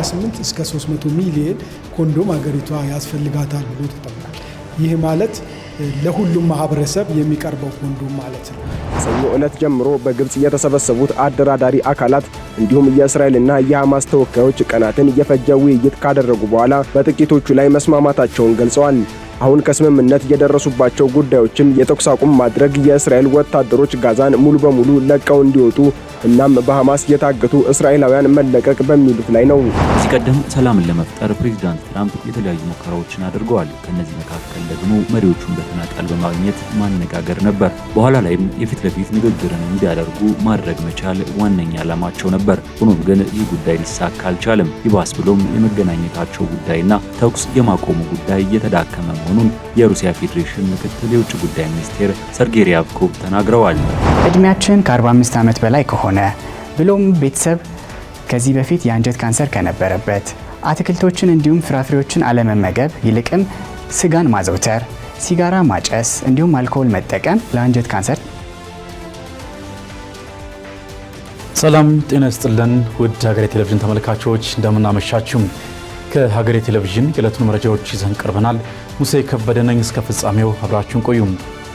ከ218 እስከ 300 ሚሊዮን ኮንዶም ሀገሪቷ ያስፈልጋታል ብሎ ተጠብቋል። ይህ ማለት ለሁሉም ማህበረሰብ የሚቀርበው ኮንዶም ማለት ነው። ሰኞ ዕለት ጀምሮ በግብጽ የተሰበሰቡት አደራዳሪ አካላት እንዲሁም የእስራኤልና የሐማስ ተወካዮች ቀናትን የፈጀ ውይይት ካደረጉ በኋላ በጥቂቶቹ ላይ መስማማታቸውን ገልጸዋል። አሁን ከስምምነት የደረሱባቸው ጉዳዮችም የተኩስ አቁም ማድረግ፣ የእስራኤል ወታደሮች ጋዛን ሙሉ በሙሉ ለቀው እንዲወጡ እናም በሐማስ የታገቱ እስራኤላውያን መለቀቅ በሚሉት ላይ ነው። ከዚህ ቀደም ሰላምን ለመፍጠር ፕሬዝዳንት ትራምፕ የተለያዩ ሙከራዎችን አድርገዋል። ከነዚህ መካከል ደግሞ መሪዎቹን በተናጠል በማግኘት ማነጋገር ነበር። በኋላ ላይም የፊት ለፊት ንግግርን እንዲያደርጉ ማድረግ መቻል ዋነኛ ዓላማቸው ነበር። ሆኖም ግን ይህ ጉዳይ ሊሳካ አልቻለም። ይባስ ብሎም የመገናኘታቸው ጉዳይና ተኩስ የማቆሙ ጉዳይ እየተዳከመ መሆኑን የሩሲያ ፌዴሬሽን ምክትል የውጭ ጉዳይ ሚኒስቴር ሰርጌይ ሪያብኮቭ ተናግረዋል። እድሜያችን ከ45 ዓመት በላይ ከሆነ ብሎም ቤተሰብ ከዚህ በፊት የአንጀት ካንሰር ከነበረበት አትክልቶችን እንዲሁም ፍራፍሬዎችን አለመመገብ ይልቅም ስጋን ማዘውተር፣ ሲጋራ ማጨስ እንዲሁም አልኮል መጠቀም ለአንጀት ካንሰር። ሰላም ጤና ይስጥልን ውድ ሀገሬ ቴሌቪዥን ተመልካቾች እንደምን አመሻችሁ። ከሀገሬ ቴሌቪዥን የዕለቱን መረጃዎች ይዘን ቀርበናል። ሙሴ ከበደ ነኝ። እስከ ፍጻሜው አብራችሁን ቆዩ።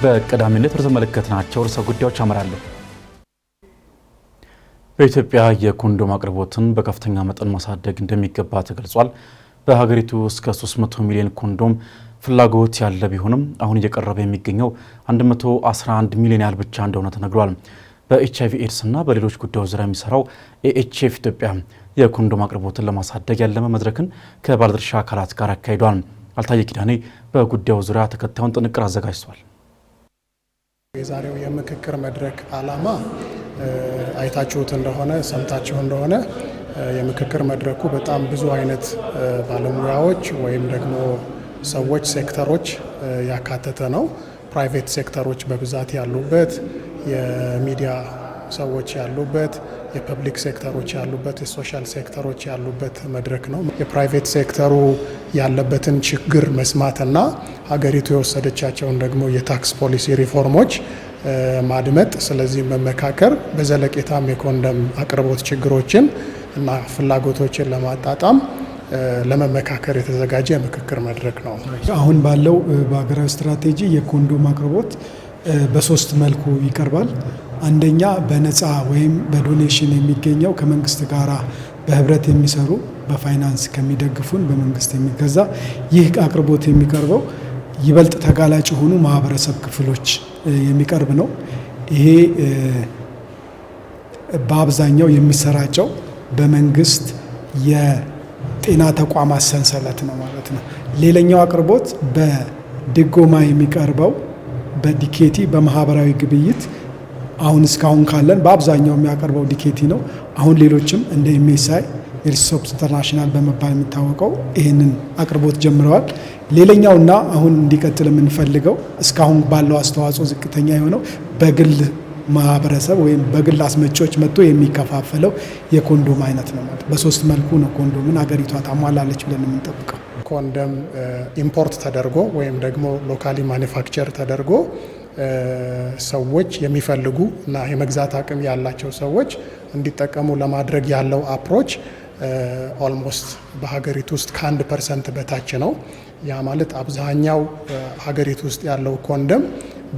በቀዳሚነት የተመለከትናቸው ርዕሰ ጉዳዮች አመራለሁ። በኢትዮጵያ የኮንዶም አቅርቦትን በከፍተኛ መጠን ማሳደግ እንደሚገባ ተገልጿል። በሀገሪቱ እስከ 300 ሚሊዮን ኮንዶም ፍላጎት ያለ ቢሆንም አሁን እየቀረበ የሚገኘው 111 ሚሊዮን ያህል ብቻ እንደሆነ ተነግሯል። በኤችአይቪ ኤድስ እና በሌሎች ጉዳዮች ዙሪያ የሚሰራው ኤኤችኤፍ ኢትዮጵያ የኮንዶም አቅርቦትን ለማሳደግ ያለመ መድረክን ከባለድርሻ አካላት ጋር አካሂዷል። አልታየ ኪዳኔ በጉዳዩ ዙሪያ ተከታዩን ጥንቅር አዘጋጅቷል። የዛሬው የምክክር መድረክ ዓላማ አይታችሁት እንደሆነ ሰምታችሁ እንደሆነ የምክክር መድረኩ በጣም ብዙ አይነት ባለሙያዎች ወይም ደግሞ ሰዎች፣ ሴክተሮች ያካተተ ነው። ፕራይቬት ሴክተሮች በብዛት ያሉበት፣ የሚዲያ ሰዎች ያሉበት፣ የፐብሊክ ሴክተሮች ያሉበት፣ የሶሻል ሴክተሮች ያሉበት መድረክ ነው። የፕራይቬት ሴክተሩ ያለበትን ችግር መስማትና ሀገሪቱ የወሰደቻቸውን ደግሞ የታክስ ፖሊሲ ሪፎርሞች ማድመጥ፣ ስለዚህ መመካከር፣ በዘለቄታም የኮንዶም አቅርቦት ችግሮችን እና ፍላጎቶችን ለማጣጣም ለመመካከር የተዘጋጀ የምክክር መድረክ ነው። አሁን ባለው በሀገራዊ ስትራቴጂ የኮንዶም አቅርቦት በሶስት መልኩ ይቀርባል። አንደኛ በነፃ ወይም በዶኔሽን የሚገኘው ከመንግስት ጋር በህብረት የሚሰሩ በፋይናንስ ከሚደግፉን በመንግስት የሚገዛ ይህ አቅርቦት የሚቀርበው ይበልጥ ተጋላጭ የሆኑ ማህበረሰብ ክፍሎች የሚቀርብ ነው። ይሄ በአብዛኛው የሚሰራጨው በመንግስት የጤና ተቋማት ሰንሰለት ነው ማለት ነው። ሌላኛው አቅርቦት በድጎማ የሚቀርበው በዲኬቲ በማህበራዊ ግብይት አሁን እስካሁን ካለን በአብዛኛው የሚያቀርበው ዲኬቲ ነው። አሁን ሌሎችም እንደ ኤምኤስአይ ሪሶፕስ ኢንተርናሽናል በመባል የሚታወቀው ይህንን አቅርቦት ጀምረዋል። ሌላኛውና አሁን እንዲቀጥል የምንፈልገው እስካሁን ባለው አስተዋጽኦ ዝቅተኛ የሆነው በግል ማህበረሰብ ወይም በግል አስመጪዎች መጥቶ የሚከፋፈለው የኮንዶም አይነት ነው ማለት። በሶስት መልኩ ነው ኮንዶምን አገሪቷ ታሟላለች ብለን የምንጠብቀው። ኮንዶም ኢምፖርት ተደርጎ ወይም ደግሞ ሎካሊ ማኒፋክቸር ተደርጎ ሰዎች የሚፈልጉ እና የመግዛት አቅም ያላቸው ሰዎች እንዲጠቀሙ ለማድረግ ያለው አፕሮች ኦልሞስት በሀገሪቱ ውስጥ ከ1% በታች ነው። ያ ማለት አብዛኛው ሀገሪቱ ውስጥ ያለው ኮንዶም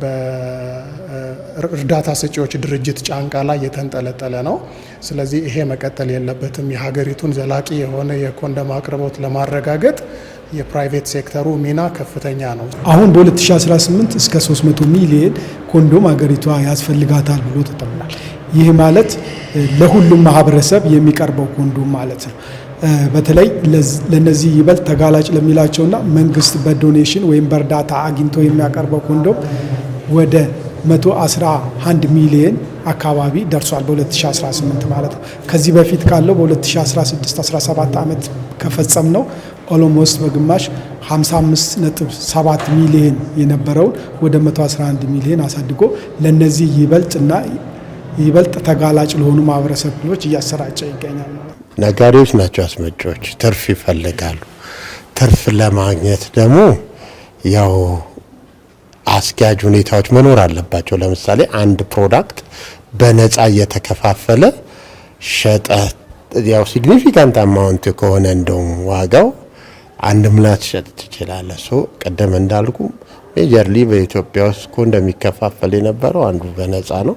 በእርዳታ ሰጪዎች ድርጅት ጫንቃ ላይ የተንጠለጠለ ነው። ስለዚህ ይሄ መቀጠል የለበትም። የሀገሪቱን ዘላቂ የሆነ የኮንዶም አቅርቦት ለማረጋገጥ የፕራይቬት ሴክተሩ ሚና ከፍተኛ ነው። አሁን በ2018 እስከ 300 ሚሊዮን ኮንዶም ሀገሪቷ ያስፈልጋታል ብሎ ተጠብቋል። ይህ ማለት ለሁሉም ማህበረሰብ የሚቀርበው ኮንዶም ማለት ነው። በተለይ ለነዚህ ይበልጥ ተጋላጭ ለሚላቸውና መንግስት በዶኔሽን ወይም በእርዳታ አግኝቶ የሚያቀርበው ኮንዶም ወደ 111 ሚሊዮን አካባቢ ደርሷል በ2018 ማለት ነው። ከዚህ በፊት ካለው በ2016-17 ዓመት ከፈጸም ነው ኦሎሞስት በግማሽ 55.7 ሚሊዮን የነበረውን ወደ 111 ሚሊዮን አሳድጎ ለነዚህ ይበልጥ ተጋላጭ ለሆኑ ማህበረሰብ ክፍሎች እያሰራጨ ይገኛል። ነጋዴዎች ናቸው አስመጪዎች፣ ትርፍ ይፈልጋሉ። ትርፍ ለማግኘት ደግሞ ያው አስኪያጅ ሁኔታዎች መኖር አለባቸው። ለምሳሌ አንድ ፕሮዳክት በነፃ እየተከፋፈለ ሸጠ ያው ሲግኒፊካንት አማውንት ከሆነ እንደው ዋጋው አንድም ላትሸጥ ትችላለህ። ቀደም እንዳልኩ ሜጀርሊ በኢትዮጵያ ውስጥ እኮ እንደሚከፋፈል የነበረው አንዱ በነፃ ነው።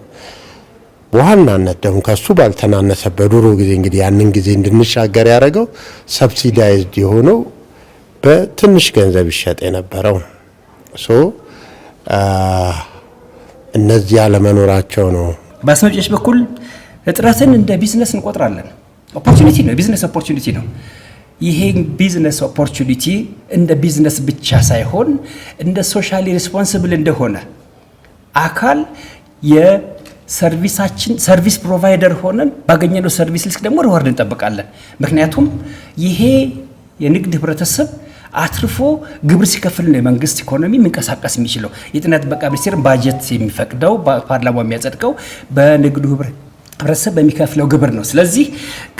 በዋናነት ደግሞ ከሱ ባልተናነሰ በድሮ ጊዜ እንግዲህ ያንን ጊዜ እንድንሻገር ያደረገው ሰብሲዳይዝድ የሆነው በትንሽ ገንዘብ ይሸጥ የነበረው እነዚህ ያለመኖራቸው ነው። በአስመጪዎች በኩል እጥረትን እንደ ቢዝነስ እንቆጥራለን። ኦፖርቹኒቲ ነው፣ ቢዝነስ ኦፖርቹኒቲ ነው። ይሄ ቢዝነስ ኦፖርቹኒቲ እንደ ቢዝነስ ብቻ ሳይሆን እንደ ሶሻሊ ሪስፖንሲብል እንደሆነ አካል ሰርቪስ ፕሮቫይደር ሆነን ባገኘነው ሰርቪስ ልክ ደግሞ ሪዋርድ እንጠብቃለን። ምክንያቱም ይሄ የንግድ ህብረተሰብ አትርፎ ግብር ሲከፍል ነው የመንግስት ኢኮኖሚ የሚንቀሳቀስ የሚችለው። የጤና ጥበቃ ሚኒስቴር ባጀት የሚፈቅደው ፓርላማው የሚያጸድቀው በንግዱ ህብረተሰብ በሚከፍለው ግብር ነው። ስለዚህ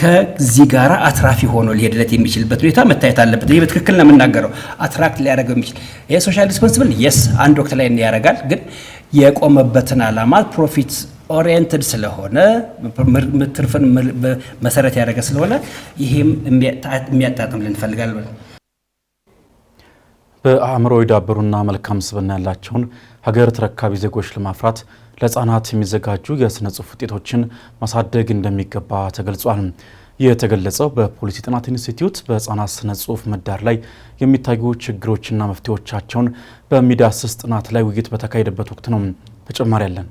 ከዚህ ጋራ አትራፊ ሆኖ ሊሄድለት የሚችልበት ሁኔታ መታየት አለበት። ይህ በትክክል ነው የምናገረው። አትራክት ሊያደርገው የሚችል ይሄ ሶሻል ሪስፖንሲብል የስ አንድ ወቅት ላይ ያደርጋል፣ ግን የቆመበትን ዓላማ ፕሮፊት ኦሪየንትድ ስለሆነ ትርፍን መሰረት ያደረገ ስለሆነ ይሄም የሚያጣጥም ልንፈልጋለን። በአእምሮ የዳበሩና መልካም ስብዕና ያላቸውን ሀገር ተረካቢ ዜጎች ለማፍራት ለህፃናት የሚዘጋጁ የስነ ጽሁፍ ውጤቶችን ማሳደግ እንደሚገባ ተገልጿል። የተገለጸው በፖሊሲ ጥናት ኢንስቲትዩት በህፃናት ስነ ጽሁፍ ምህዳር ላይ የሚታዩ ችግሮችና መፍትሄዎቻቸውን በሚዳስስ ጥናት ላይ ውይይት በተካሄደበት ወቅት ነው። ተጨማሪ ያለን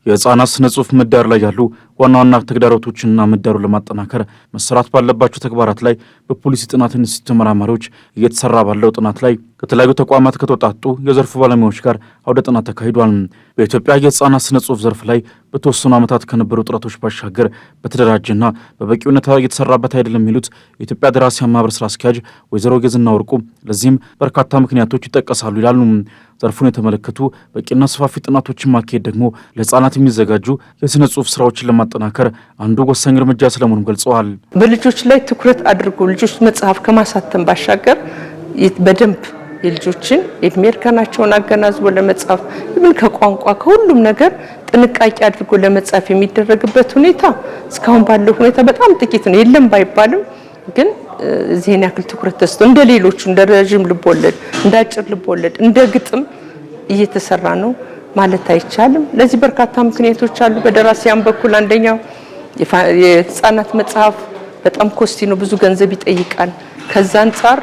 የህፃናት ስነ ጽሁፍ ምህዳር ላይ ያሉ ዋና ዋና ተግዳሮቶችና ምህዳሩን ለማጠናከር መሰራት ባለባቸው ተግባራት ላይ በፖሊሲ ጥናት ኢንስቲትዩት ተመራማሪዎች እየተሰራ ባለው ጥናት ላይ ከተለያዩ ተቋማት ከተወጣጡ የዘርፉ ባለሙያዎች ጋር አውደ ጥናት ተካሂዷል። በኢትዮጵያ የህፃናት ስነ ጽሁፍ ዘርፍ ላይ በተወሰኑ ዓመታት ከነበሩ ጥረቶች ባሻገር በተደራጀና በበቂ ሁኔታ እየተሰራበት አይደለም የሚሉት የኢትዮጵያ ደራሲያን ማህበር ስራ አስኪያጅ ወይዘሮ ጌዝና ወርቁ ለዚህም በርካታ ምክንያቶች ይጠቀሳሉ ይላሉ። ዘርፉን የተመለከቱ በቂና ሰፋፊ ጥናቶችን ማካሄድ ደግሞ ለህፃናት የሚዘጋጁ የስነ ጽሁፍ ስራዎችን ለማጠናከር አንዱ ወሳኝ እርምጃ ስለመሆኑ ገልጸዋል። በልጆች ላይ ትኩረት አድርጎ ልጆች መጽሐፍ ከማሳተም ባሻገር በደንብ የልጆችን የእድሜ እርከናቸውን አገናዝቦ ለመጻፍ ይብን ከቋንቋ ከሁሉም ነገር ጥንቃቄ አድርጎ ለመጻፍ የሚደረግበት ሁኔታ እስካሁን ባለው ሁኔታ በጣም ጥቂት ነው። የለም ባይባልም ግን እዚህን ያክል ትኩረት ተሰጥቶ እንደ ሌሎቹ እንደ ረጅም ልቦለድ፣ እንደ አጭር ልቦለድ፣ እንደ ግጥም እየተሰራ ነው ማለት አይቻልም። ለዚህ በርካታ ምክንያቶች አሉ። በደራሲያን በኩል አንደኛው የህፃናት መጽሐፍ በጣም ኮስቲ ነው፣ ብዙ ገንዘብ ይጠይቃል። ከዛ አንፃር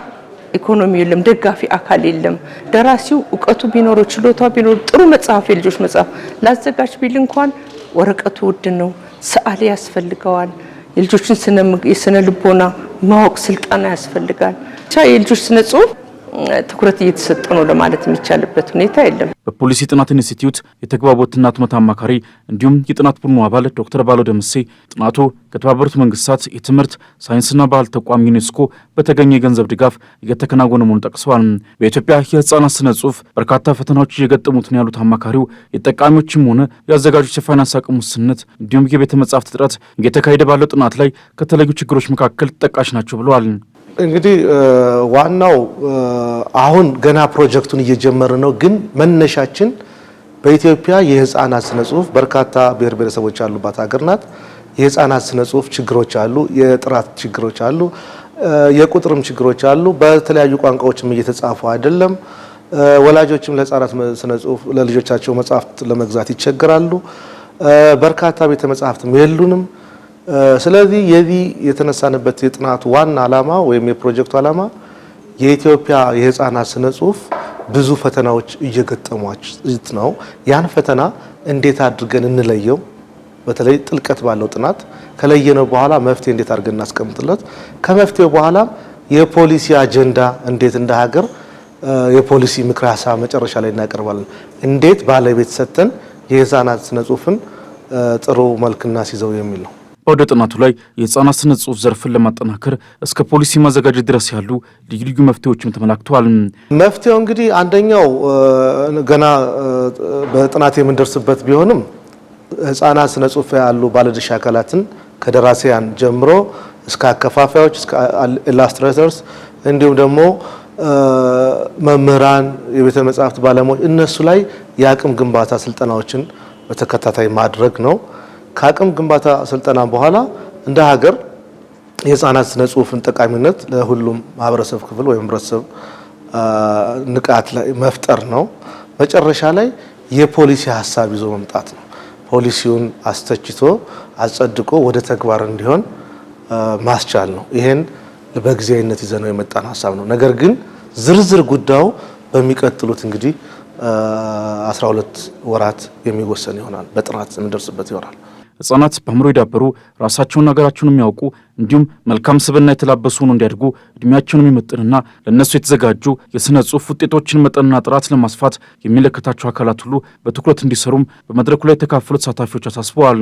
ኢኮኖሚ የለም፣ ደጋፊ አካል የለም። ደራሲው እውቀቱ ቢኖረው ችሎታው ቢኖረው ጥሩ መጽሐፍ የልጆች መጽሐፍ ላዘጋጅ ቢል እንኳን ወረቀቱ ውድ ነው፣ ሰዓሊ ያስፈልገዋል፣ የልጆችን ስነ ልቦና ማወቅ ስልጠና ያስፈልጋል። የልጆች ስነ ጽሁፍ ትኩረት እየተሰጠ ነው ለማለት የሚቻልበት ሁኔታ የለም። በፖሊሲ ጥናት ኢንስቲትዩት የተግባቦትና ህትመት አማካሪ እንዲሁም የጥናት ቡድኑ አባል ዶክተር ባሎ ደምሴ ጥናቱ ከተባበሩት መንግስታት የትምህርት ሳይንስና ባህል ተቋም ዩኔስኮ በተገኘ የገንዘብ ድጋፍ እየተከናወነ መሆኑን ጠቅሰዋል። በኢትዮጵያ የህፃናት ስነ ጽሁፍ በርካታ ፈተናዎች እየገጠሙት ነው ያሉት አማካሪው የጠቃሚዎችም ሆነ የአዘጋጆች የፋይናንስ አቅም ውስንነት እንዲሁም የቤተ መጻሕፍት እጥረት እየተካሄደ ባለው ጥናት ላይ ከተለዩ ችግሮች መካከል ተጠቃሽ ናቸው ብለዋል። እንግዲህ ዋናው አሁን ገና ፕሮጀክቱን እየጀመረ ነው፣ ግን መነሻችን በኢትዮጵያ የህፃናት ስነ ጽሁፍ በርካታ ብሔር ብሔረሰቦች ያሉባት ሀገር ናት። የህፃናት ስነ ጽሁፍ ችግሮች አሉ፣ የጥራት ችግሮች አሉ፣ የቁጥርም ችግሮች አሉ። በተለያዩ ቋንቋዎችም እየተጻፉ አይደለም። ወላጆችም ለህፃናት ስነ ጽሁፍ ለልጆቻቸው መጽሐፍት ለመግዛት ይቸገራሉ። በርካታ ቤተ መጻሕፍትም የሉንም። ስለዚህ የዚህ የተነሳንበት የጥናቱ ዋና ዓላማ ወይም የፕሮጀክቱ ዓላማ የኢትዮጵያ የህፃናት ስነ ጽሁፍ ብዙ ፈተናዎች እየገጠሟት ነው። ያን ፈተና እንዴት አድርገን እንለየው? በተለይ ጥልቀት ባለው ጥናት ከለየነው በኋላ መፍትሄ እንዴት አድርገን እናስቀምጥለት? ከመፍትሄው በኋላ የፖሊሲ አጀንዳ እንዴት እንደ ሀገር የፖሊሲ ምክረ ሀሳብ መጨረሻ ላይ እናቀርባለን። እንዴት ባለቤት ሰጥተን የህፃናት ስነ ጽሁፍን ጥሩ መልክ እናስይዘው የሚል ነው። በወደ ጥናቱ ላይ የህፃናት ስነ ጽሁፍ ዘርፍን ለማጠናከር እስከ ፖሊሲ ማዘጋጀት ድረስ ያሉ ልዩ ልዩ መፍትሄዎችም ተመላክተዋል። መፍትሄው እንግዲህ አንደኛው ገና በጥናት የምንደርስበት ቢሆንም ህፃናት ስነ ጽሁፍ ያሉ ባለድርሻ አካላትን ከደራሲያን ጀምሮ እስከ አከፋፋዮች እስከ ኢላስትሬተርስ እንዲሁም ደግሞ መምህራን፣ የቤተ መጻሕፍት ባለሙያዎች እነሱ ላይ የአቅም ግንባታ ስልጠናዎችን በተከታታይ ማድረግ ነው። ከአቅም ግንባታ ስልጠና በኋላ እንደ ሀገር የህፃናት ስነ ጽሁፍን ጠቃሚነት ለሁሉም ማህበረሰብ ክፍል ወይም ህብረተሰብ ንቃት ላይ መፍጠር ነው። መጨረሻ ላይ የፖሊሲ ሀሳብ ይዞ መምጣት ነው። ፖሊሲውን አስተችቶ አጸድቆ ወደ ተግባር እንዲሆን ማስቻል ነው። ይሄን በጊዜያዊነት ይዘነው የመጣን ሀሳብ ነው። ነገር ግን ዝርዝር ጉዳዩ በሚቀጥሉት እንግዲህ 12 ወራት የሚወሰን ይሆናል። በጥናት እንደርስበት ይሆናል። ህጻናት በአእምሮ የዳበሩ ራሳቸውን ሀገራቸውን የሚያውቁ እንዲሁም መልካም ስብዕና የተላበሱ ሆነው እንዲያድጉ እድሜያቸውን የሚመጥንና ለእነሱ የተዘጋጁ የሥነ ጽሑፍ ውጤቶችን መጠንና ጥራት ለማስፋት የሚመለከታቸው አካላት ሁሉ በትኩረት እንዲሰሩም በመድረኩ ላይ የተካፈሉ ተሳታፊዎች አሳስበዋል።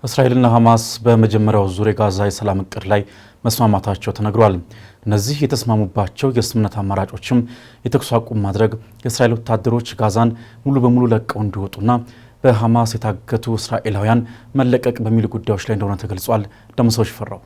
እስራኤልና ሐማስ በመጀመሪያው ዙር የጋዛ የሰላም እቅድ ላይ መስማማታቸው ተነግሯል። እነዚህ የተስማሙባቸው የስምምነት አማራጮችም የተኩስ አቁም ማድረግ፣ የእስራኤል ወታደሮች ጋዛን ሙሉ በሙሉ ለቀው እንዲወጡና በሐማስ የታገቱ እስራኤላውያን መለቀቅ በሚሉ ጉዳዮች ላይ እንደሆነ ተገልጿል። ደምሰዎች ፈራው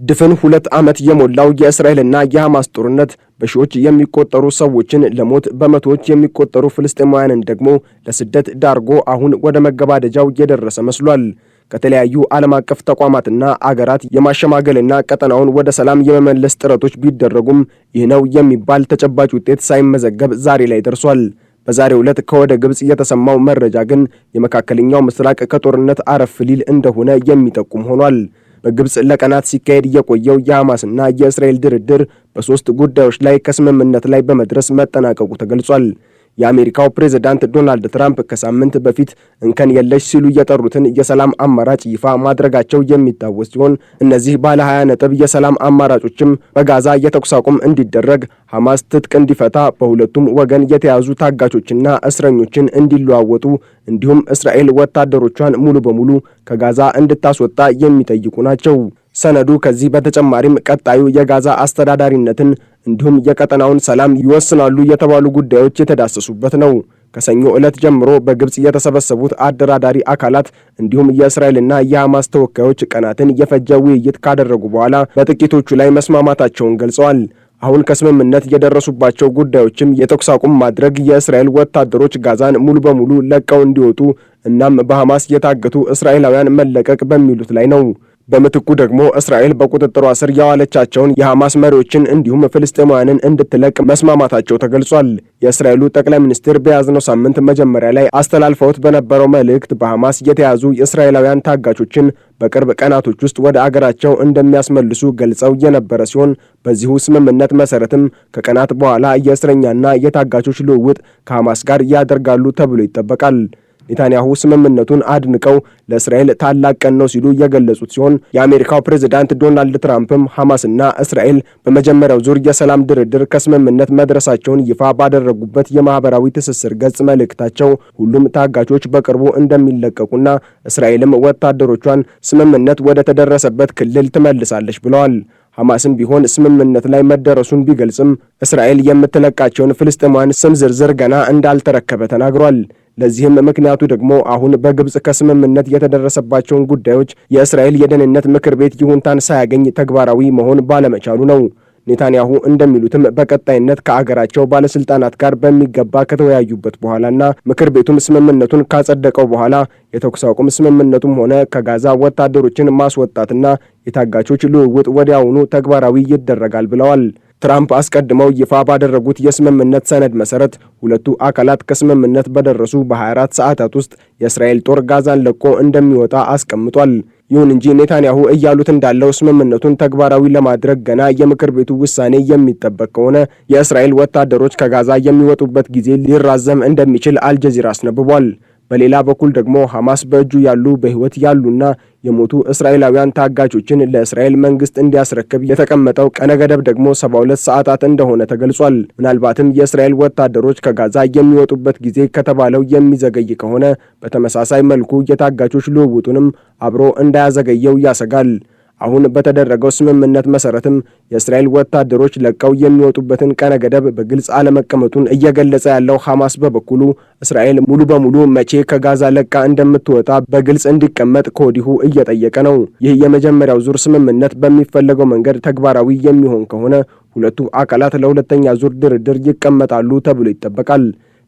ድፍን 2 ዓመት የሞላው የእስራኤልና የሐማስ ጦርነት በሺዎች የሚቆጠሩ ሰዎችን ለሞት በመቶዎች የሚቆጠሩ ፍልስጤማውያንን ደግሞ ለስደት ዳርጎ አሁን ወደ መገባደጃው የደረሰ መስሏል። ከተለያዩ ዓለም አቀፍ ተቋማትና አገራት የማሸማገልና ቀጠናውን ወደ ሰላም የመመለስ ጥረቶች ቢደረጉም ይህ ነው የሚባል ተጨባጭ ውጤት ሳይመዘገብ ዛሬ ላይ ደርሷል። በዛሬው ዕለት ከወደ ግብጽ የተሰማው መረጃ ግን የመካከለኛው ምስራቅ ከጦርነት አረፍ ሊል እንደሆነ የሚጠቁም ሆኗል። በግብጽ ለቀናት ሲካሄድ የቆየው የሐማስና የእስራኤል ድርድር በ3 ጉዳዮች ላይ ከስምምነት ላይ በመድረስ መጠናቀቁ ተገልጿል። የአሜሪካው ፕሬዝዳንት ዶናልድ ትራምፕ ከሳምንት በፊት እንከን የለሽ ሲሉ የጠሩትን የሰላም አማራጭ ይፋ ማድረጋቸው የሚታወስ ሲሆን እነዚህ ባለ 20 ነጥብ የሰላም አማራጮችም በጋዛ የተኩስ አቁም እንዲደረግ፣ ሐማስ ትጥቅ እንዲፈታ፣ በሁለቱም ወገን የተያዙ ታጋቾችና እስረኞችን እንዲለዋወጡ እንዲሁም እስራኤል ወታደሮቿን ሙሉ በሙሉ ከጋዛ እንድታስወጣ የሚጠይቁ ናቸው። ሰነዱ ከዚህ በተጨማሪም ቀጣዩ የጋዛ አስተዳዳሪነትን እንዲሁም የቀጠናውን ሰላም ይወስናሉ የተባሉ ጉዳዮች የተዳሰሱበት ነው። ከሰኞ ዕለት ጀምሮ በግብጽ የተሰበሰቡት አደራዳሪ አካላት እንዲሁም የእስራኤልና የሐማስ ተወካዮች ቀናትን የፈጀ ውይይት ካደረጉ በኋላ በጥቂቶቹ ላይ መስማማታቸውን ገልጸዋል። አሁን ከስምምነት የደረሱባቸው ጉዳዮችም የተኩስ አቁም ማድረግ፣ የእስራኤል ወታደሮች ጋዛን ሙሉ በሙሉ ለቀው እንዲወጡ እናም በሐማስ የታገቱ እስራኤላውያን መለቀቅ በሚሉት ላይ ነው። በምትኩ ደግሞ እስራኤል በቁጥጥሯ ስር ያዋለቻቸውን የሐማስ መሪዎችን እንዲሁም ፍልስጤማውያንን እንድትለቅ መስማማታቸው ተገልጿል። የእስራኤሉ ጠቅላይ ሚኒስትር በያዝነው ሳምንት መጀመሪያ ላይ አስተላልፈውት በነበረው መልእክት በሐማስ የተያዙ የእስራኤላውያን ታጋቾችን በቅርብ ቀናቶች ውስጥ ወደ አገራቸው እንደሚያስመልሱ ገልጸው የነበረ ሲሆን በዚሁ ስምምነት መሰረትም ከቀናት በኋላ የእስረኛና የታጋቾች ልውውጥ ከሐማስ ጋር ያደርጋሉ ተብሎ ይጠበቃል። ኔታንያሁ ስምምነቱን አድንቀው ለእስራኤል ታላቅ ቀን ነው ሲሉ የገለጹት ሲሆን የአሜሪካው ፕሬዝዳንት ዶናልድ ትራምፕም ሐማስና እስራኤል በመጀመሪያው ዙር የሰላም ድርድር ከስምምነት መድረሳቸውን ይፋ ባደረጉበት የማህበራዊ ትስስር ገጽ መልእክታቸው ሁሉም ታጋቾች በቅርቡ እንደሚለቀቁና እስራኤልም ወታደሮቿን ስምምነት ወደ ተደረሰበት ክልል ትመልሳለች ብለዋል። ሐማስም ቢሆን ስምምነት ላይ መደረሱን ቢገልጽም እስራኤል የምትለቃቸውን ፍልስጤማውያን ስም ዝርዝር ገና እንዳልተረከበ ተናግሯል። ለዚህም ምክንያቱ ደግሞ አሁን በግብጽ ከስምምነት የተደረሰባቸውን ጉዳዮች የእስራኤል የደህንነት ምክር ቤት ይሁንታን ሳያገኝ ተግባራዊ መሆን ባለመቻሉ ነው። ኔታንያሁ እንደሚሉትም በቀጣይነት ከአገራቸው ባለስልጣናት ጋር በሚገባ ከተወያዩበት በኋላና ምክር ቤቱም ስምምነቱን ካጸደቀው በኋላ የተኩስ አቁም ስምምነቱም ሆነ ከጋዛ ወታደሮችን ማስወጣትና የታጋቾች ልውውጥ ወዲያውኑ ተግባራዊ ይደረጋል ብለዋል። ትራምፕ አስቀድመው ይፋ ባደረጉት የስምምነት ሰነድ መሰረት ሁለቱ አካላት ከስምምነት በደረሱ በ24 ሰዓታት ውስጥ የእስራኤል ጦር ጋዛን ለቆ እንደሚወጣ አስቀምጧል። ይሁን እንጂ ኔታንያሁ እያሉት እንዳለው ስምምነቱን ተግባራዊ ለማድረግ ገና የምክር ቤቱ ውሳኔ የሚጠበቅ ከሆነ የእስራኤል ወታደሮች ከጋዛ የሚወጡበት ጊዜ ሊራዘም እንደሚችል አልጀዚራ አስነብቧል። በሌላ በኩል ደግሞ ሐማስ በእጁ ያሉ በሕይወት ያሉና የሞቱ እስራኤላውያን ታጋቾችን ለእስራኤል መንግስት እንዲያስረክብ የተቀመጠው ቀነ ገደብ ደግሞ 72 ሰዓታት እንደሆነ ተገልጿል። ምናልባትም የእስራኤል ወታደሮች ከጋዛ የሚወጡበት ጊዜ ከተባለው የሚዘገይ ከሆነ በተመሳሳይ መልኩ የታጋቾች ልውውጡንም አብሮ እንዳያዘገየው ያሰጋል። አሁን በተደረገው ስምምነት መሰረትም የእስራኤል ወታደሮች ለቀው የሚወጡበትን ቀነ ገደብ በግልጽ አለመቀመጡን እየገለጸ ያለው ሐማስ በበኩሉ እስራኤል ሙሉ በሙሉ መቼ ከጋዛ ለቃ እንደምትወጣ በግልጽ እንዲቀመጥ ከወዲሁ እየጠየቀ ነው። ይህ የመጀመሪያው ዙር ስምምነት በሚፈለገው መንገድ ተግባራዊ የሚሆን ከሆነ ሁለቱ አካላት ለሁለተኛ ዙር ድርድር ይቀመጣሉ ተብሎ ይጠበቃል።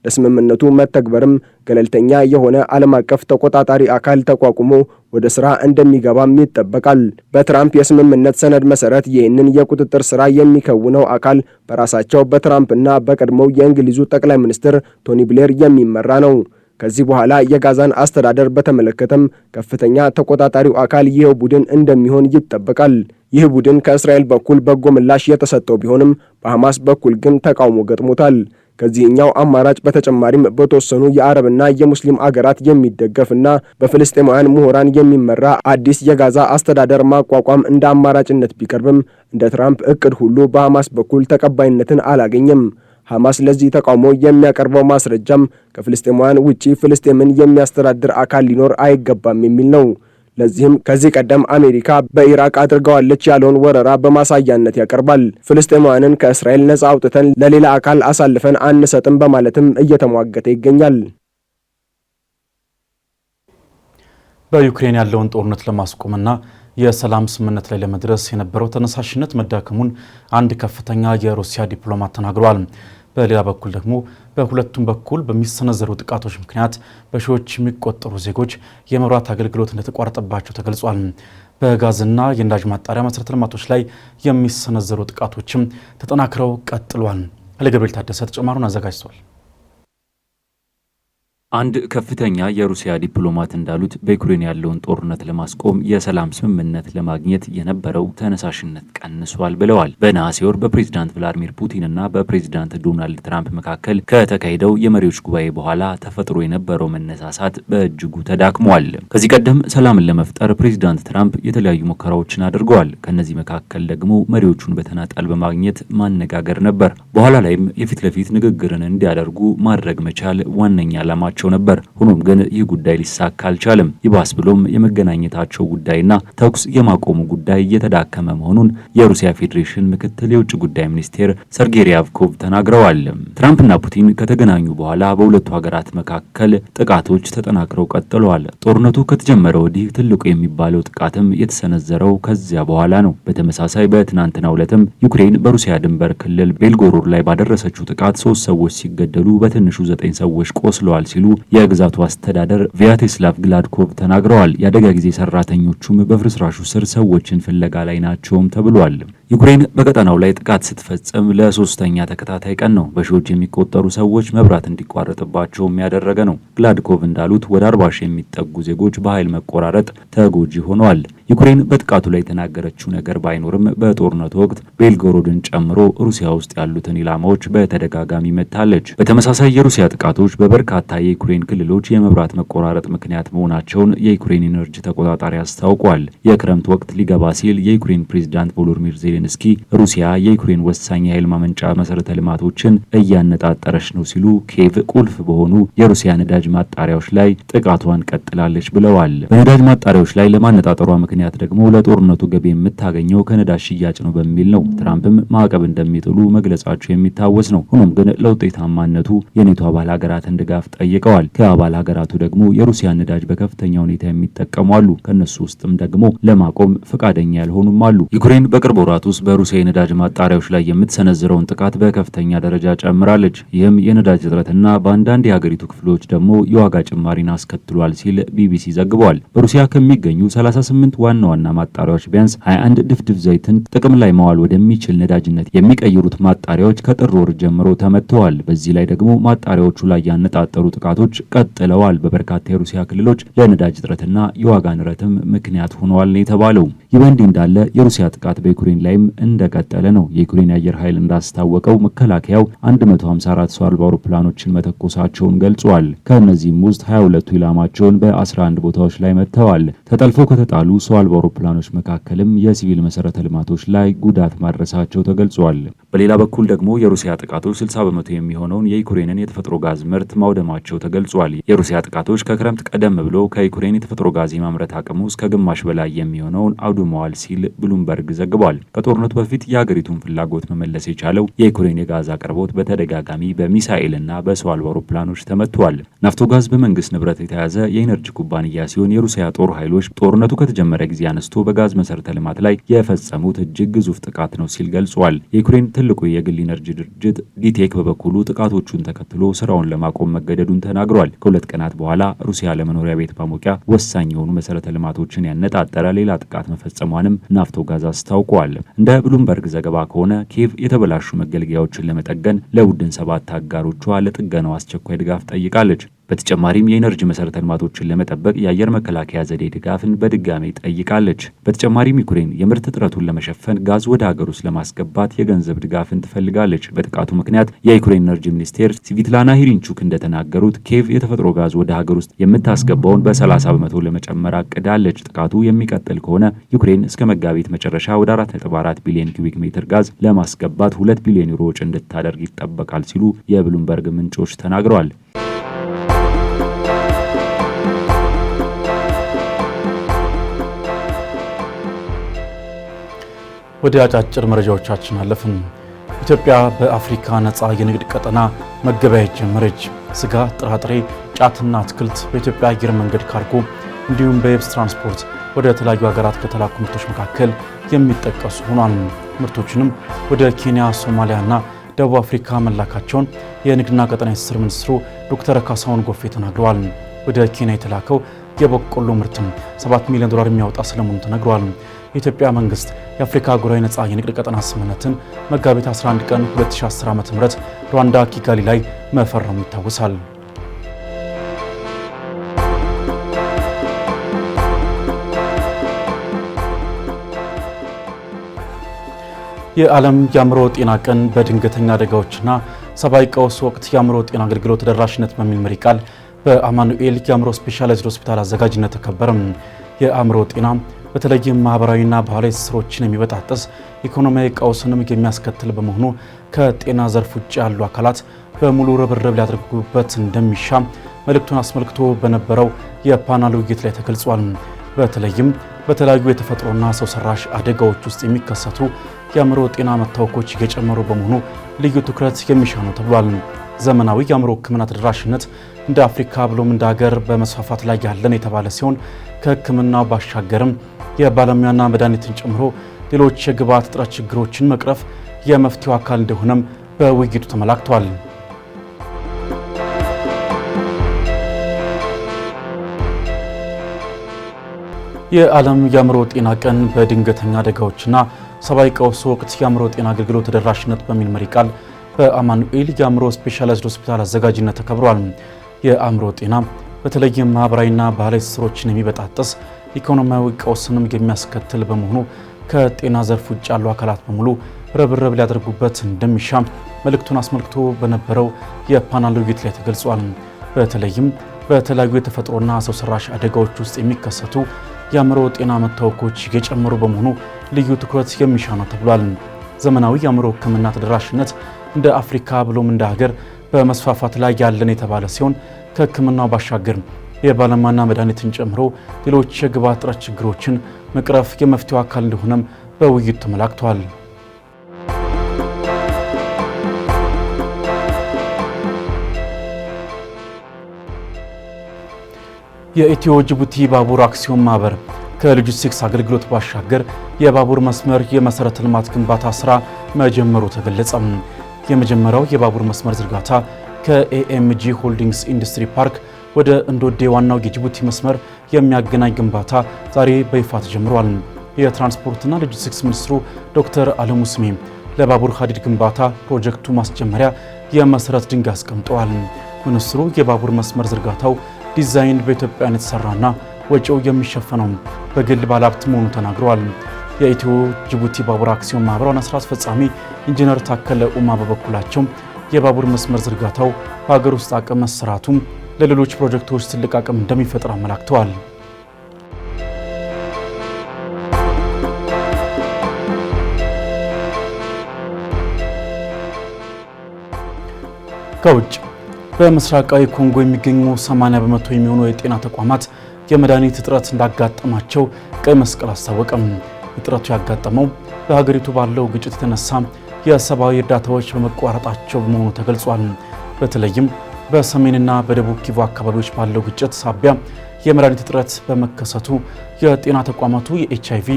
ለስምምነቱ መተግበርም ገለልተኛ የሆነ ዓለም አቀፍ ተቆጣጣሪ አካል ተቋቁሞ ወደ ስራ እንደሚገባም ይጠበቃል። በትራምፕ የስምምነት ሰነድ መሰረት ይህንን የቁጥጥር ስራ የሚከውነው አካል በራሳቸው በትራምፕና በቀድሞው የእንግሊዙ ጠቅላይ ሚኒስትር ቶኒ ብሌር የሚመራ ነው። ከዚህ በኋላ የጋዛን አስተዳደር በተመለከተም ከፍተኛ ተቆጣጣሪው አካል ይህ ቡድን እንደሚሆን ይጠበቃል። ይህ ቡድን ከእስራኤል በኩል በጎ ምላሽ የተሰጠው ቢሆንም በሐማስ በኩል ግን ተቃውሞ ገጥሞታል። ከዚህኛው አማራጭ በተጨማሪም በተወሰኑ የአረብና የሙስሊም አገራት የሚደገፍና በፍልስጤማውያን ምሁራን የሚመራ አዲስ የጋዛ አስተዳደር ማቋቋም እንደ አማራጭነት ቢቀርብም እንደ ትራምፕ እቅድ ሁሉ በሐማስ በኩል ተቀባይነትን አላገኘም። ሐማስ ለዚህ ተቃውሞ የሚያቀርበው ማስረጃም ከፍልስጤማውያን ውጪ ፍልስጤምን የሚያስተዳድር አካል ሊኖር አይገባም የሚል ነው። ለዚህም ከዚህ ቀደም አሜሪካ በኢራቅ አድርገዋለች ያለውን ወረራ በማሳያነት ያቀርባል። ፍልስጤማውያንን ከእስራኤል ነጻ አውጥተን ለሌላ አካል አሳልፈን አንሰጥም በማለትም እየተሟገተ ይገኛል። በዩክሬን ያለውን ጦርነት ለማስቆምና የሰላም ስምምነት ላይ ለመድረስ የነበረው ተነሳሽነት መዳከሙን አንድ ከፍተኛ የሩሲያ ዲፕሎማት ተናግረዋል። በሌላ በኩል ደግሞ በሁለቱም በኩል በሚሰነዘሩ ጥቃቶች ምክንያት በሺዎች የሚቆጠሩ ዜጎች የመብራት አገልግሎት እንደተቋረጠባቸው ተገልጿል። በጋዝና የነዳጅ ማጣሪያ መሰረተ ልማቶች ላይ የሚሰነዘሩ ጥቃቶችም ተጠናክረው ቀጥሏል። ለገብርኤል ታደሰ ተጨማሩን አዘጋጅቷል። አንድ ከፍተኛ የሩሲያ ዲፕሎማት እንዳሉት በዩክሬን ያለውን ጦርነት ለማስቆም የሰላም ስምምነት ለማግኘት የነበረው ተነሳሽነት ቀንሷል ብለዋል። በነሐሴ ወር በፕሬዝዳንት ቭላዲሚር ፑቲንና በፕሬዝዳንት ዶናልድ ትራምፕ መካከል ከተካሄደው የመሪዎች ጉባኤ በኋላ ተፈጥሮ የነበረው መነሳሳት በእጅጉ ተዳክሟል። ከዚህ ቀደም ሰላምን ለመፍጠር ፕሬዝዳንት ትራምፕ የተለያዩ ሙከራዎችን አድርገዋል። ከነዚህ መካከል ደግሞ መሪዎቹን በተናጠል በማግኘት ማነጋገር ነበር። በኋላ ላይም የፊት ለፊት ንግግርን እንዲያደርጉ ማድረግ መቻል ዋነኛ ዓላማቸው ነበር። ሆኖም ግን ይህ ጉዳይ ሊሳካ አልቻለም። ይባስ ብሎም የመገናኘታቸው ጉዳይና ተኩስ የማቆሙ ጉዳይ እየተዳከመ መሆኑን የሩሲያ ፌዴሬሽን ምክትል የውጭ ጉዳይ ሚኒስቴር ሰርጌይ ሪያቭኮቭ ተናግረዋል። ትራምፕና ፑቲን ከተገናኙ በኋላ በሁለቱ ሀገራት መካከል ጥቃቶች ተጠናክረው ቀጥለዋል። ጦርነቱ ከተጀመረ ወዲህ ትልቁ የሚባለው ጥቃትም የተሰነዘረው ከዚያ በኋላ ነው። በተመሳሳይ በትናንትናው ዕለትም ዩክሬን በሩሲያ ድንበር ክልል ቤልጎሮድ ላይ ባደረሰችው ጥቃት 3 ሰዎች ሲገደሉ በትንሹ 9 ሰዎች ቆስለዋል ሲሉ የግዛቱ አስተዳደር ቪያቴስላቭ ግላድኮቭ ተናግረዋል። የአደጋ ጊዜ ሰራተኞቹም በፍርስራሹ ስር ሰዎችን ፍለጋ ላይ ናቸውም ተብሏል። ዩክሬን በቀጠናው ላይ ጥቃት ስትፈጽም ለሶስተኛ ተከታታይ ቀን ነው በሺዎች የሚቆጠሩ ሰዎች መብራት እንዲቋረጥባቸው ያደረገ ነው። ግላድኮቭ እንዳሉት ወደ 40 ሺህ የሚጠጉ ዜጎች በኃይል መቆራረጥ ተጎጂ ሆነዋል። ዩክሬን በጥቃቱ ላይ የተናገረችው ነገር ባይኖርም በጦርነቱ ወቅት ቤልጎሮድን ጨምሮ ሩሲያ ውስጥ ያሉትን ኢላማዎች በተደጋጋሚ መታለች። በተመሳሳይ የሩሲያ ጥቃቶች በበርካታ የዩክሬን ክልሎች የመብራት መቆራረጥ ምክንያት መሆናቸውን የዩክሬን ኢነርጂ ተቆጣጣሪ አስታውቋል። የክረምት ወቅት ሊገባ ሲል የዩክሬን ፕሬዝዳንት ቮሎዲሚር ዜሌንስኪ ሩሲያ የዩክሬን ወሳኝ የኃይል ማመንጫ መሰረተ ልማቶችን እያነጣጠረች ነው ሲሉ ኪየቭ ቁልፍ በሆኑ የሩሲያ ነዳጅ ማጣሪያዎች ላይ ጥቃቷን ቀጥላለች ብለዋል። በነዳጅ ማጣሪያዎች ላይ ለማነጣጠሯ ምክንያት ደግሞ ለጦርነቱ ገቢ የምታገኘው ከነዳጅ ሽያጭ ነው በሚል ነው። ትራምፕም ማዕቀብ እንደሚጥሉ መግለጻቸው የሚታወስ ነው። ሆኖም ግን ለውጤታማነቱ የኔቶ አባል ሀገራትን ድጋፍ ጠይቀዋል። ከአባል ሀገራቱ ደግሞ የሩሲያ ነዳጅ በከፍተኛ ሁኔታ የሚጠቀሙ አሉ። ከነሱ ውስጥም ደግሞ ለማቆም ፈቃደኛ ያልሆኑም አሉ። ዩክሬን በቅርብ ወራት ውስጥ በሩሲያ የነዳጅ ማጣሪያዎች ላይ የምትሰነዝረውን ጥቃት በከፍተኛ ደረጃ ጨምራለች። ይህም የነዳጅ እጥረትና በአንዳንድ የሀገሪቱ ክፍሎች ደግሞ የዋጋ ጭማሪን አስከትሏል ሲል ቢቢሲ ዘግቧል። በሩሲያ ከሚገኙ 38 ዋና ዋና ማጣሪያዎች ቢያንስ 21 ድፍድፍ ዘይትን ጥቅም ላይ መዋል ወደሚችል ነዳጅነት የሚቀይሩት ማጣሪያዎች ከጥር ወር ጀምሮ ተመትተዋል። በዚህ ላይ ደግሞ ማጣሪያዎቹ ላይ ያነጣጠሩ ጥቃቶች ቀጥለዋል። በበርካታ የሩሲያ ክልሎች ለነዳጅ እጥረትና የዋጋ ንረትም ምክንያት ሆነዋል ነው የተባለው። ይህ በእንዲህ እንዳለ የሩሲያ ጥቃት በዩክሬን ላይም እንደቀጠለ ነው። የዩክሬን አየር ኃይል እንዳስታወቀው መከላከያው 154 ሰው አልባ አውሮፕላኖችን መተኮሳቸውን ገልጿል። ከእነዚህም ውስጥ 22ቱ ኢላማቸውን በ11 ቦታዎች ላይ መትተዋል። ተጠልፈው ከተጣሉ ሰው አልባ አውሮፕላኖች መካከልም የሲቪል መሰረተ ልማቶች ላይ ጉዳት ማድረሳቸው ተገልጿል። በሌላ በኩል ደግሞ የሩሲያ ጥቃቶች 60 በመቶ የሚሆነውን የዩክሬንን የተፈጥሮ ጋዝ ምርት ማውደማቸው ተገልጿል። የሩሲያ ጥቃቶች ከክረምት ቀደም ብሎ ከዩክሬን የተፈጥሮ ጋዝ የማምረት አቅሙ እስከ ግማሽ በላይ የሚሆነውን አውድመዋል ሲል ብሉምበርግ ዘግቧል። ከጦርነቱ በፊት የሀገሪቱን ፍላጎት መመለስ የቻለው የዩክሬን የጋዝ አቅርቦት በተደጋጋሚ በሚሳኤልና በሰው አልባ አውሮፕላኖች ተመቷል። ናፍቶጋዝ በመንግስት ንብረት የተያዘ የኢነርጂ ኩባንያ ሲሆን የሩሲያ ጦር ኃይሎች ጦርነቱ ከተጀመረ ጊዜ አነስቶ በጋዝ መሰረተ ልማት ላይ የፈጸሙት እጅግ ግዙፍ ጥቃት ነው ሲል ገልጿል። የዩክሬን ትልቁ የግል ኢነርጂ ድርጅት ዲቴክ በበኩሉ ጥቃቶቹን ተከትሎ ስራውን ለማቆም መገደዱን ተናግሯል። ከሁለት ቀናት በኋላ ሩሲያ ለመኖሪያ ቤት ማሞቂያ ወሳኝ የሆኑ መሰረተ ልማቶችን ያነጣጠረ ሌላ ጥቃት መፈጸሟንም ናፍቶጋዝ አስታውቋል። እንደ ብሉምበርግ ዘገባ ከሆነ ኪየቭ የተበላሹ መገልገያዎችን ለመጠገን ለቡድን 7 አጋሮቿ ለጥገናው አስቸኳይ ድጋፍ ጠይቃለች። በተጨማሪም የኢነርጂ መሰረተ ልማቶችን ለመጠበቅ የአየር መከላከያ ዘዴ ድጋፍን በድጋሚ ጠይቃለች። በተጨማሪም ዩክሬን የምርት እጥረቱን ለመሸፈን ጋዝ ወደ ሀገር ውስጥ ለማስገባት የገንዘብ ድጋፍን ትፈልጋለች። በጥቃቱ ምክንያት የዩክሬን ኢነርጂ ሚኒስቴር ስቪትላና ሂሪንቹክ እንደተናገሩት ኪየቭ የተፈጥሮ ጋዝ ወደ ሀገር ውስጥ የምታስገባውን በ30 በመቶ ለመጨመር አቅዳለች። ጥቃቱ የሚቀጥል ከሆነ ዩክሬን እስከ መጋቢት መጨረሻ ወደ 4.4 ቢሊዮን ኪዩቢክ ሜትር ጋዝ ለማስገባት 2 ቢሊዮን ዩሮ ወጪ እንድታደርግ ይጠበቃል ሲሉ የብሉምበርግ ምንጮች ተናግረዋል። ወደ አጫጭር መረጃዎቻችን አለፍን። ኢትዮጵያ በአፍሪካ ነፃ የንግድ ቀጠና መገበያየት ጀመረች። ስጋ፣ ጥራጥሬ፣ ጫትና አትክልት በኢትዮጵያ አየር መንገድ ካርጎ እንዲሁም በየብስ ትራንስፖርት ወደ ተለያዩ ሀገራት ከተላኩ ምርቶች መካከል የሚጠቀሱ ሆኗል። ምርቶችንም ወደ ኬንያ፣ ሶማሊያና ደቡብ አፍሪካ መላካቸውን የንግድና ቀጠና ትስስር ሚኒስትሩ ዶክተር ካሳሁን ጎፌ ተናግረዋል። ወደ ኬንያ የተላከው የበቆሎ ምርትም $7 ሚሊዮን የሚያወጣ ስለመሆኑ ተነግሯል። የኢትዮጵያ መንግስት የአፍሪካ አህጉራዊ ነፃ የንግድ ቀጠና ስምምነትን መጋቢት 11 ቀን 2010 ዓ.ም ሩዋንዳ ኪጋሊ ላይ መፈረሙ ይታወሳል። የዓለም የአእምሮ ጤና ቀን በድንገተኛ አደጋዎችና ሰብአዊ ቀውስ ወቅት የአእምሮ ጤና አገልግሎት ተደራሽነት በሚል መሪ ቃል በአማኑኤል የአእምሮ ስፔሻላይዝድ ሆስፒታል አዘጋጅነት ተከበረ። የአእምሮ ጤና በተለይም ማህበራዊና ባህላዊ ትስስሮችን የሚበጣጥስ ኢኮኖሚያዊ ቀውስንም የሚያስከትል በመሆኑ ከጤና ዘርፍ ውጭ ያሉ አካላት በሙሉ ርብርብ ሊያደርጉበት እንደሚሻ መልእክቱን አስመልክቶ በነበረው የፓናል ውይይት ላይ ተገልጿል። በተለይም በተለያዩ የተፈጥሮና ሰው ሰራሽ አደጋዎች ውስጥ የሚከሰቱ የአእምሮ ጤና መታወኮች እየጨመሩ በመሆኑ ልዩ ትኩረት የሚሻ ነው ተብሏል። ዘመናዊ የአእምሮ ሕክምና ተደራሽነት እንደ አፍሪካ ብሎም እንደ ሀገር በመስፋፋት ላይ ያለን የተባለ ሲሆን ከሕክምናው ባሻገርም የባለሙያና መድኃኒትን ጨምሮ ሌሎች የግብዓት እጥረት ችግሮችን መቅረፍ የመፍትሄው አካል እንደሆነም በውይይቱ ተመላክቷል። የዓለም የአእምሮ ጤና ቀን በድንገተኛ አደጋዎችና ሰብአዊ ቀውስ ወቅት የአእምሮ ጤና አገልግሎት ተደራሽነት በሚል መሪ ቃል በአማኑኤል የአእምሮ ስፔሻላይዝድ ሆስፒታል አዘጋጅነት ተከብሯል። የአእምሮ ጤና በተለይም ማህበራዊና ባህላዊ ትስስሮችን የሚበጣጥስ ኢኮኖሚያዊ ቀውስንም የሚያስከትል በመሆኑ ከጤና ዘርፍ ውጭ ያሉ አካላት በሙሉ ርብርብ ሊያደርጉበት እንደሚሻ መልእክቱን አስመልክቶ በነበረው የፓናል ውይይት ላይ ተገልጿል። በተለይም በተለያዩ የተፈጥሮና ሰው ሰራሽ አደጋዎች ውስጥ የሚከሰቱ የአእምሮ ጤና መታወኮች እየጨመሩ በመሆኑ ልዩ ትኩረት የሚሻ ነው ተብሏል። ዘመናዊ የአእምሮ ሕክምና ተደራሽነት እንደ አፍሪካ ብሎም እንደ ሀገር በመስፋፋት ላይ ያለን የተባለ ሲሆን ከሕክምናው ባሻገር የባለሙያና መድኃኒትን ጨምሮ ሌሎች የግብዓት እጥረት ችግሮችን መቅረፍ የመፍትሄው አካል እንደሆነም በውይይቱ ተመላክቷል። የኢትዮ ጅቡቲ ባቡር አክሲዮን ማህበር ከሎጂስቲክስ አገልግሎት ባሻገር የባቡር መስመር የመሰረተ ልማት ግንባታ ስራ መጀመሩ ተገለጸ። የመጀመሪያው የባቡር መስመር ዝርጋታ ከኤኤምጂ ሆልዲንግስ ኢንዱስትሪ ፓርክ ወደ እንዶዴ ዋናው የጅቡቲ መስመር የሚያገናኝ ግንባታ ዛሬ በይፋ ተጀምሯል። የትራንስፖርትና ሎጂስቲክስ ሚኒስትሩ ዶክተር አለሙ ስሜ ለባቡር ሀዲድ ግንባታ ፕሮጀክቱ ማስጀመሪያ የመሰረት ድንጋይ አስቀምጠዋል። ሚኒስትሩ የባቡር መስመር ዝርጋታው ዲዛይን በኢትዮጵያውያን የተሰራና ወጪው የሚሸፈነው በግል ባለሀብት መሆኑ ተናግረዋል። የኢትዮ ጅቡቲ ባቡር አክሲዮን ማህበር ዋና ስራ አስፈጻሚ ኢንጂነር ታከለ ኡማ በበኩላቸው የባቡር መስመር ዝርጋታው በሀገር ውስጥ አቅም መሰራቱም ለሌሎች ፕሮጀክቶች ትልቅ አቅም እንደሚፈጥር አመላክተዋል። ከውጭ በምስራቃዊ ኮንጎ የሚገኙ 80 በመቶ የሚሆኑ የጤና ተቋማት የመድኃኒት እጥረት እንዳጋጠማቸው ቀይ መስቀል አስታወቀም። እጥረቱ ያጋጠመው በሀገሪቱ ባለው ግጭት የተነሳ የሰብአዊ እርዳታዎች በመቋረጣቸው መሆኑ ተገልጿል። በተለይም በሰሜንና በደቡብ ኪቩ አካባቢዎች ባለው ግጭት ሳቢያ የመድኃኒት እጥረት በመከሰቱ የጤና ተቋማቱ የኤችአይቪ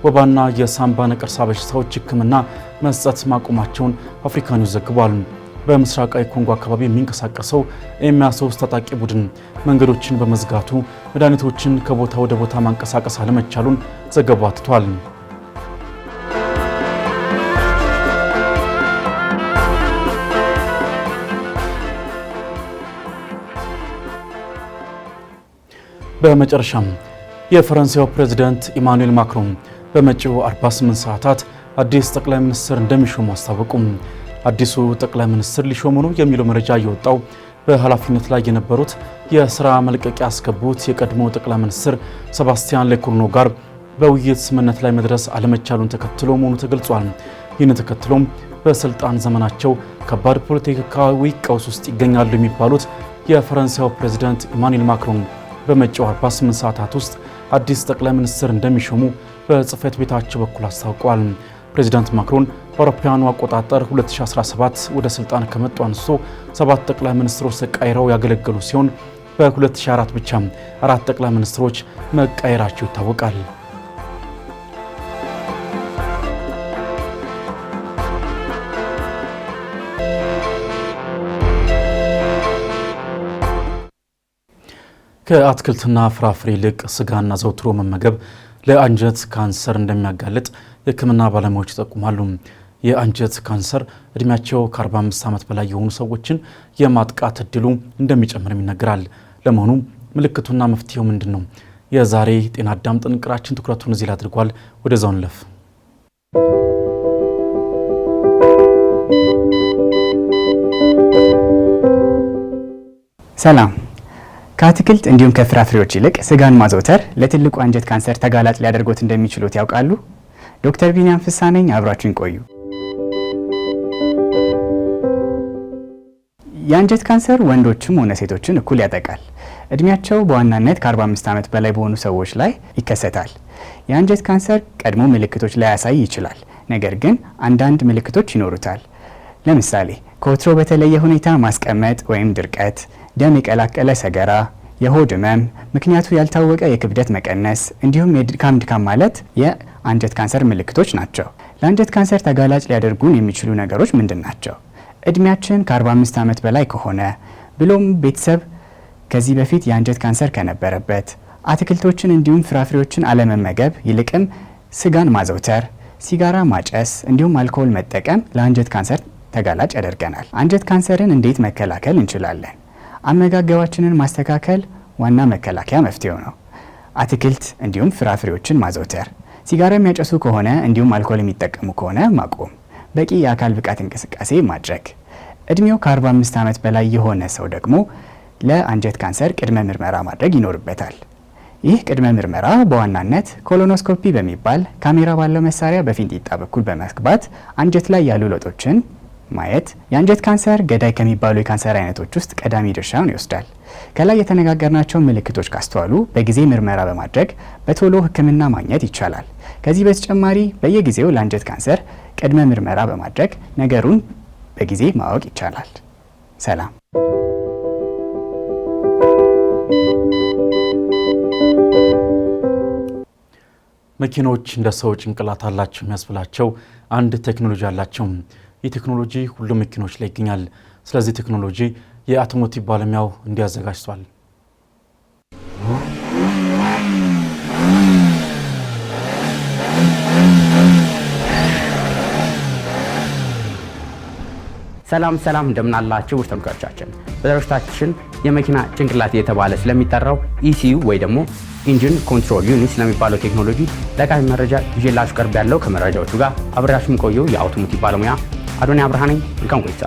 ወባና የሳምባ ነቀርሳ በሽታዎች ሕክምና መስጠት ማቆማቸውን አፍሪካ ኒውስ ዘግቧል። በምስራቃዊ ኮንጎ አካባቢ የሚንቀሳቀሰው ኤም23 ታጣቂ ቡድን መንገዶችን በመዝጋቱ መድኃኒቶችን ከቦታ ወደ ቦታ ማንቀሳቀስ አለመቻሉን ዘገባው አትቷል። በመጨረሻም የፈረንሳዩ ፕሬዝዳንት ኢማኑኤል ማክሮን በመጪው 48 ሰዓታት አዲስ ጠቅላይ ሚኒስትር እንደሚሾሙ አስታወቁ። አዲሱ ጠቅላይ ሚኒስትር ሊሾሙ ነው የሚለው መረጃ የወጣው በኃላፊነት ላይ የነበሩት የሥራ መልቀቂያ ያስገቡት የቀድሞ ጠቅላይ ሚኒስትር ሴባስቲያን ሌኮርኖ ጋር በውይይት ስምምነት ላይ መድረስ አለመቻሉን ተከትሎ መሆኑ ተገልጿል። ይህን ተከትሎም በስልጣን ዘመናቸው ከባድ ፖለቲካዊ ቀውስ ውስጥ ይገኛሉ የሚባሉት የፈረንሳዩ ፕሬዝዳንት ኢማኑኤል ማክሮን በመጪው 48 ሰዓታት ውስጥ አዲስ ጠቅላይ ሚኒስትር እንደሚሾሙ በጽህፈት ቤታቸው በኩል አስታውቀዋል። ፕሬዚዳንት ማክሮን በአውሮፓውያኑ አቆጣጠር 2017 ወደ ስልጣን ከመጡ አንስቶ 7 ጠቅላይ ሚኒስትሮች ተቀይረው ያገለገሉ ሲሆን በ2004 ብቻ 4 ጠቅላይ ሚኒስትሮች መቀየራቸው ይታወቃል። ከአትክልትና ፍራፍሬ ይልቅ ስጋና ዘውትሮ መመገብ ለአንጀት ካንሰር እንደሚያጋልጥ የሕክምና ባለሙያዎች ይጠቁማሉ። የአንጀት ካንሰር እድሜያቸው ከ45 ዓመት በላይ የሆኑ ሰዎችን የማጥቃት እድሉ እንደሚጨምርም ይነገራል። ለመሆኑ ምልክቱና መፍትሄው ምንድን ነው? የዛሬ ጤና አዳም ጥንቅራችን ትኩረቱን እዚህ ላይ አድርጓል። ወደዛው እንለፍ። ሰላም። ከአትክልት እንዲሁም ከፍራፍሬዎች ይልቅ ስጋን ማዘውተር ለትልቁ አንጀት ካንሰር ተጋላጭ ሊያደርጉት እንደሚችሉት ያውቃሉ? ዶክተር ቢኒያም ፍሳ ነኝ። አብራችሁን ቆዩ። የአንጀት ካንሰር ወንዶችም ሆነ ሴቶችን እኩል ያጠቃል። እድሜያቸው በዋናነት ከ45 ዓመት በላይ በሆኑ ሰዎች ላይ ይከሰታል። የአንጀት ካንሰር ቀድሞ ምልክቶች ላይ ያሳይ ይችላል፣ ነገር ግን አንዳንድ ምልክቶች ይኖሩታል። ለምሳሌ ከወትሮ በተለየ ሁኔታ ማስቀመጥ ወይም ድርቀት፣ ደም የቀላቀለ ሰገራ፣ የሆድ ህመም፣ ምክንያቱ ያልታወቀ የክብደት መቀነስ እንዲሁም የድካም ማለት የአንጀት ካንሰር ምልክቶች ናቸው። ለአንጀት ካንሰር ተጋላጭ ሊያደርጉን የሚችሉ ነገሮች ምንድን ናቸው? እድሜያችን ከ45 ዓመት በላይ ከሆነ ብሎም ቤተሰብ ከዚህ በፊት የአንጀት ካንሰር ከነበረበት፣ አትክልቶችን እንዲሁም ፍራፍሬዎችን አለመመገብ ይልቅም ስጋን ማዘውተር፣ ሲጋራ ማጨስ እንዲሁም አልኮል መጠቀም ለአንጀት ካንሰር ተጋላጭ ያደርገናል። አንጀት ካንሰርን እንዴት መከላከል እንችላለን? አመጋገባችንን ማስተካከል ዋና መከላከያ መፍትሄው ነው። አትክልት እንዲሁም ፍራፍሬዎችን ማዘውተር፣ ሲጋራ የሚያጨሱ ከሆነ እንዲሁም አልኮል የሚጠቀሙ ከሆነ ማቆም፣ በቂ የአካል ብቃት እንቅስቃሴ ማድረግ። እድሜው ከ45 ዓመት በላይ የሆነ ሰው ደግሞ ለአንጀት ካንሰር ቅድመ ምርመራ ማድረግ ይኖርበታል። ይህ ቅድመ ምርመራ በዋናነት ኮሎኖስኮፒ በሚባል ካሜራ ባለው መሳሪያ በፊንጢጣ በኩል በመግባት አንጀት ላይ ያሉ ለውጦችን ማየት የአንጀት ካንሰር ገዳይ ከሚባሉ የካንሰር አይነቶች ውስጥ ቀዳሚ ድርሻውን ይወስዳል። ከላይ የተነጋገርናቸውን ምልክቶች ካስተዋሉ በጊዜ ምርመራ በማድረግ በቶሎ ሕክምና ማግኘት ይቻላል። ከዚህ በተጨማሪ በየጊዜው ለአንጀት ካንሰር ቅድመ ምርመራ በማድረግ ነገሩን በጊዜ ማወቅ ይቻላል። ሰላም። መኪኖች እንደ ሰው ጭንቅላት አላቸው የሚያስብላቸው አንድ ቴክኖሎጂ አላቸው። ይህ ቴክኖሎጂ ሁሉም መኪኖች ላይ ይገኛል። ስለዚህ ቴክኖሎጂ የአውቶሞቲቭ ባለሙያው እንዲያዘጋጅቷል። ሰላም እንደምናላችሁ ውድ ተመልካቾቻችን፣ በዝግጅታችን የመኪና ጭንቅላት እየተባለ ስለሚጠራው ኢሲዩ ወይ ደግሞ ኢንጂን ኮንትሮል ዩኒት ስለሚባለው ቴክኖሎጂ ጠቃሚ መረጃ ይዤላችሁ ቀርብ ያለው ከመረጃዎቹ ጋር አብሬያችሁ የምቆየው የአውቶሞቲቭ ባለሙያ አዶንያ አብርሃ ነኝ። መልካም ቆይታ።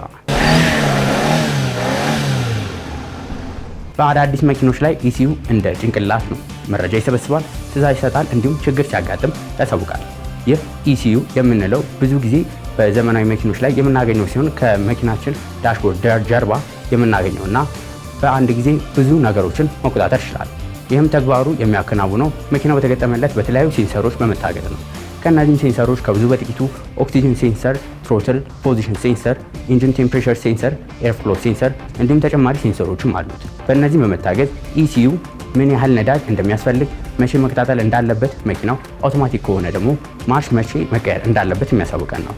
በአዳዲስ መኪኖች ላይ ኢሲዩ እንደ ጭንቅላት ነው። መረጃ ይሰበስባል፣ ትዕዛዝ ይሰጣል፣ እንዲሁም ችግር ሲያጋጥም ያሳውቃል። ይህ ኢሲዩ የምንለው ብዙ ጊዜ በዘመናዊ መኪኖች ላይ የምናገኘው ሲሆን ከመኪናችን ዳሽቦርድ ጀርባ የምናገኘው እና በአንድ ጊዜ ብዙ ነገሮችን መቆጣጠር ይችላል። ይህም ተግባሩ የሚያከናውነው መኪናው በተገጠመለት በተለያዩ ሴንሰሮች በመታገዝ ነው። ከእነዚህም ሴንሰሮች ከብዙ በጥቂቱ ኦክሲጅን ሴንሰር፣ ትሮትል ፖዚሽን ሴንሰር፣ ኢንጂን ቴምፕሬቸር ሴንሰር፣ ኤርፍሎ ሴንሰር እንዲሁም ተጨማሪ ሴንሰሮችም አሉት። በእነዚህ በመታገዝ ኢሲዩ ምን ያህል ነዳጅ እንደሚያስፈልግ፣ መቼ መቀጣጠል እንዳለበት፣ መኪናው አውቶማቲክ ከሆነ ደግሞ ማርሽ መቼ መቀየር እንዳለበት የሚያሳውቀን ነው።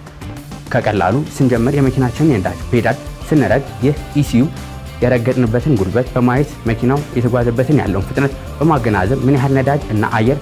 ከቀላሉ ስንጀምር የመኪናችንን የነዳጅ ፔዳል ስንረግ ይህ ኢሲዩ የረገጥንበትን ጉልበት በማየት መኪናው የተጓዘበትን ያለውን ፍጥነት በማገናዘብ ምን ያህል ነዳጅ እና አየር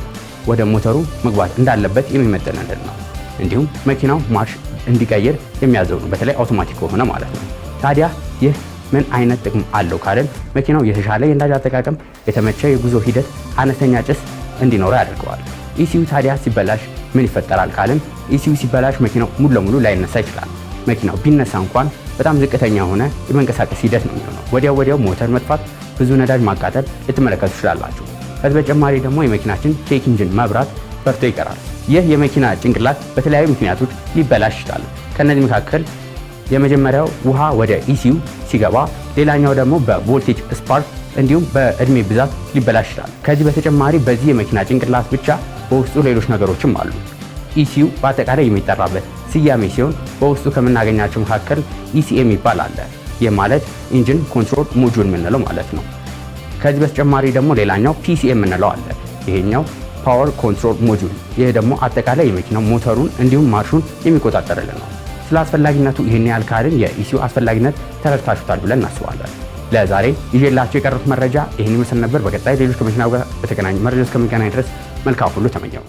ወደ ሞተሩ መግባት እንዳለበት የሚመጥንልን ነው። እንዲሁም መኪናው ማርሽ እንዲቀይር የሚያዘው ነው፣ በተለይ አውቶማቲክ ከሆነ ማለት ነው። ታዲያ ይህ ምን አይነት ጥቅም አለው ካልን መኪናው የተሻለ የነዳጅ አጠቃቀም፣ የተመቸ የጉዞ ሂደት፣ አነስተኛ ጭስ እንዲኖረው ያደርገዋል። ኢሲዩ ታዲያ ሲበላሽ ምን ይፈጠራል ካልን ኢሲዩ ሲበላሽ መኪናው ሙሉ ለሙሉ ላይነሳ ይችላል። መኪናው ቢነሳ እንኳን በጣም ዝቅተኛ የሆነ የመንቀሳቀስ ሂደት ነው የሚሆነው። ወዲያው ሞተር መጥፋት፣ ብዙ ነዳጅ ማቃጠል ልትመለከቱ ትችላላችሁ። ከዚህ በተጨማሪ ደግሞ የመኪናችን ቼክ ኢንጂን መብራት በርቶ ይቀራል። ይህ የመኪና ጭንቅላት በተለያዩ ምክንያቶች ሊበላሽ ይችላል። ከነዚህ መካከል የመጀመሪያው ውሃ ወደ ኢሲዩ ሲገባ፣ ሌላኛው ደግሞ በቮልቴጅ ስፓርክ እንዲሁም በእድሜ ብዛት ሊበላሽ ይችላል። ከዚህ በተጨማሪ በዚህ የመኪና ጭንቅላት ብቻ በውስጡ ሌሎች ነገሮችም አሉ። ኢሲዩ በአጠቃላይ የሚጠራበት ስያሜ ሲሆን በውስጡ ከምናገኛቸው መካከል ኢሲኤም ይባል አለ። ይህ ማለት ኢንጂን ኮንትሮል ሞጁል የምንለው ማለት ነው። ከዚህ በተጨማሪ ደግሞ ሌላኛው ፒሲኤም የምንለው አለ። ይሄኛው ፓወር ኮንትሮል ሞጁል፣ ይህ ደግሞ አጠቃላይ የመኪናው ሞተሩን እንዲሁም ማርሹን የሚቆጣጠርልን ነው። ስለ አስፈላጊነቱ ይህን ያህል ካልን የኢሲዩ አስፈላጊነት ተረድታችሁታል ብለን እናስባለን። ለዛሬ ይዤላችሁ የቀረቡት መረጃ ይህን ይመስል ነበር። በቀጣይ ሌሎች ከመኪናው ጋር በተገናኘ መረጃ እስከምንገናኝ ድረስ መልካም ሁሉ ተመኘው።